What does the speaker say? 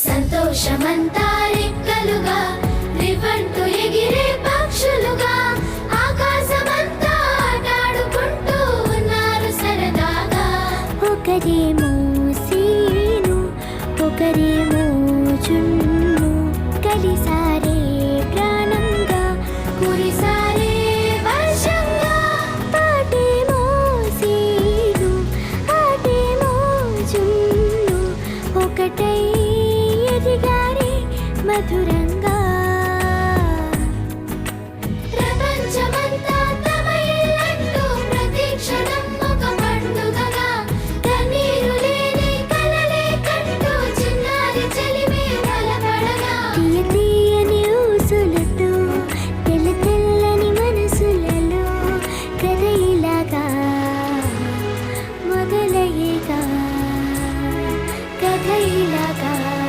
సంతోషమంతా రెక్కలుగా రివ్వంటూ ఎగిరే పక్షులుగా ఆకాశమంతా ఆటాడుకుంటూ ఉన్నారు సరదాగా. ఒకరేమో సీను ఒకరేమో చున్ను కలిసారే ప్రాణంగా కురిసారే వర్షంగా. పాటేమో సీను ఆటేమో చున్ను ఒకటై ఎదిగారే మధురంగా.